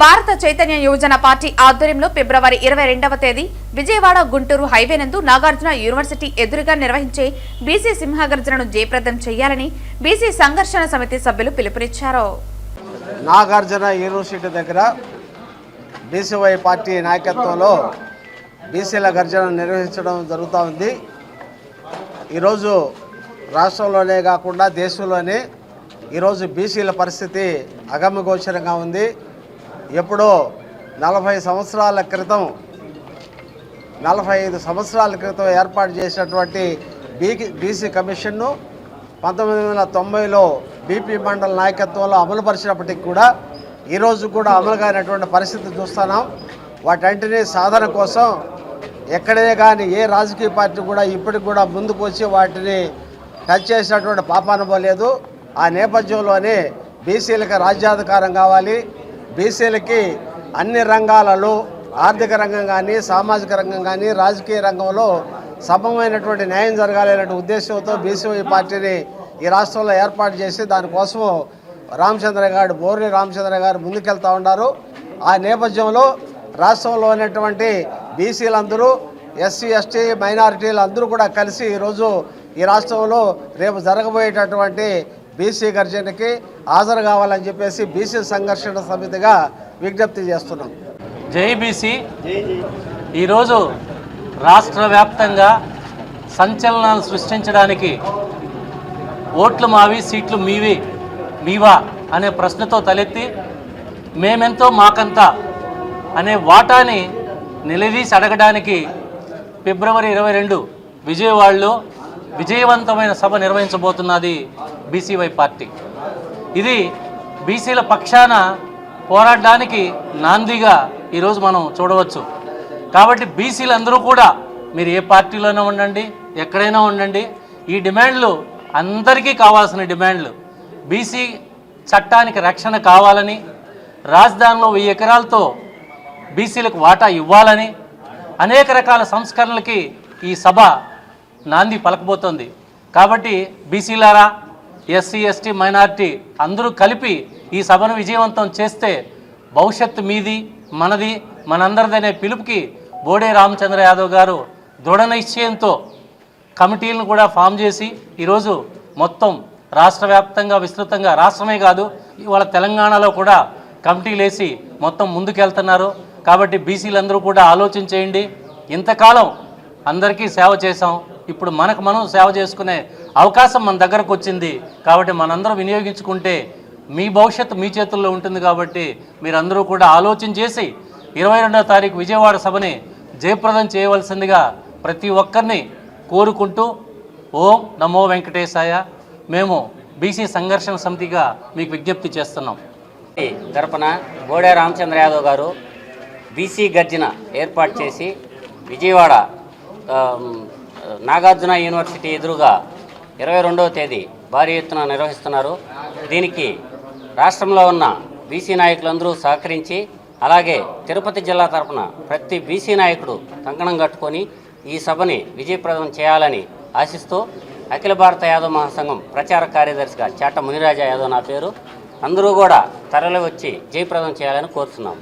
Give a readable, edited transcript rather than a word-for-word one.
భారత చైతన్య యువజన పార్టీ ఆధ్వర్యంలో ఫిబ్రవరి 22వ తేదీ విజయవాడ గుంటూరు హైవే నందు నాగార్జున యూనివర్సిటీ ఎదురుగా నిర్వహించే బీసీ సింహగర్జనను జయప్రదం చేయాలని బీసీ సంఘర్షణ సమితి సభ్యులు పిలుపునిచ్చారు. నాగార్జున యూనివర్సిటీ దగ్గర బీసీవై పార్టీ నాయకత్వంలో బీసీల గర్జన నిర్వహించడం జరుగుతూ ఉంది. ఈరోజు రాష్ట్రంలోనే కాకుండా దేశంలోనే ఈరోజు బీసీల పరిస్థితి అగమ్యగోచరంగా ఉంది. ఎప్పుడో 45 సంవత్సరాల క్రితం ఏర్పాటు చేసినటువంటి బీసీ కమిషన్ను 1990లో బీపీ మండల నాయకత్వంలో అమలుపరిచినప్పటికీ కూడా ఈరోజు కూడా అమలు కానటువంటి పరిస్థితి చూస్తున్నాం. వాటంటిని సాధన కోసం ఎక్కడే కానీ ఏ రాజకీయ పార్టీ కూడా ఇప్పటికి కూడా ముందుకు వచ్చి వాటిని టచ్ చేసినటువంటి పాపాన పోలేదు. ఆ నేపథ్యంలోనే బీసీలకు రాజ్యాధికారం కావాలి, బీసీలకి అన్ని రంగాలలో ఆర్థిక రంగం కానీ సామాజిక రంగం కానీ రాజకీయ రంగంలో సమమైనటువంటి న్యాయం జరగాలనే ఉద్దేశంతో బీసీవై పార్టీని ఈ రాష్ట్రంలో ఏర్పాటు చేసి దానికోసం బోర్ని రామచంద్ర గారు ముందుకెళ్తూ ఉన్నారు. ఆ నేపథ్యంలో రాష్ట్రంలో ఉన్నటువంటి బీసీలందరూ ఎస్సీ ఎస్టీ మైనారిటీలు అందరూ కూడా కలిసి ఈరోజు ఈ రాష్ట్రంలో రేపు జరగబోయేటటువంటి బీసీ గర్జనకి హాజరు కావాలని చెప్పేసి బీసీ సంఘర్షణ సమితిగా విజ్ఞప్తి చేస్తున్నాం. జై బీసీ. ఈరోజు రాష్ట్ర వ్యాప్తంగా సంచలనాలు సృష్టించడానికి ఓట్లు మావి సీట్లు మీవా అనే ప్రశ్నతో తలెత్తి మేమెంతో మాకంతా అనే వాటాని నిలదీసి అడగడానికి ఫిబ్రవరి 22 విజయవాడలో విజయవంతమైన సభ నిర్వహించబోతున్నది బీసీవై పార్టీ. ఇది బీసీల పక్షాన పోరాడడానికి నాందిగా ఈరోజు మనం చూడవచ్చు. కాబట్టి బీసీలందరూ కూడా మీరు ఏ పార్టీలోనే ఉండండి, ఎక్కడైనా ఉండండి, ఈ డిమాండ్లు అందరికీ కావాల్సిన డిమాండ్లు. బీసీ చట్టానికి రక్షణ కావాలని, రాజధానిలో 1000 ఎకరాలతో బీసీలకు వాటా ఇవ్వాలని, అనేక రకాల సంస్కరణలకి ఈ సభ నాంది పలకబోతోంది. కాబట్టి బీసీలారా, ఎస్సీ ఎస్టీ మైనారిటీ అందరూ కలిపి ఈ సభను విజయవంతం చేస్తే భవిష్యత్తు మీది మనది మనందరిదనే పిలుపుకి బోడే రామచంద్ర యాదవ్ గారు దృఢ నిశ్చయంతో కమిటీలను కూడా ఫామ్ చేసి ఈరోజు మొత్తం రాష్ట్ర వ్యాప్తంగా విస్తృతంగా, రాష్ట్రమే కాదు ఇవాళ తెలంగాణలో కూడా కమిటీలు వేసి మొత్తం ముందుకెళ్తున్నారు. కాబట్టి బీసీలందరూ కూడా ఆలోచన చేయండి. ఇంతకాలం అందరికీ సేవ చేసాం, ఇప్పుడు మనకు మనం సేవ చేసుకునే అవకాశం మన దగ్గరకు వచ్చింది. కాబట్టి మనందరం వినియోగించుకుంటే మీ భవిష్యత్తు మీ చేతుల్లో ఉంటుంది. కాబట్టి మీరందరూ కూడా ఆలోచన చేసి 22వ తారీఖు విజయవాడ సభని జయప్రదం చేయవలసిందిగా ప్రతి ఒక్కరిని కోరుకుంటూ ఓం నమో వెంకటేశాయ మేము బీసీ సంఘర్షణ సమితిగా మీకు విజ్ఞప్తి చేస్తున్నాం. తరపున బోడే రామచంద్ర యాదవ్ గారు బీసీ గర్జన ఏర్పాటు చేసి విజయవాడ నాగార్జున యూనివర్సిటీ ఎదురుగా 22వ తేదీ భారీ ఎత్తున నిర్వహిస్తున్నారు. దీనికి రాష్ట్రంలో ఉన్న బీసీ నాయకులందరూ సహకరించి, అలాగే తిరుపతి జిల్లా తరపున ప్రతి బీసీ నాయకుడు కంకణం కట్టుకొని ఈ సభని విజయప్రదం చేయాలని ఆశిస్తూ అఖిల భారత యాదవ్ మహాసంఘం ప్రచార కార్యదర్శిగా చాట మునిరాజా యాదవ్ నా పేరు. అందరూ కూడా తరలి వచ్చి జయప్రదం చేయాలని కోరుతున్నాం.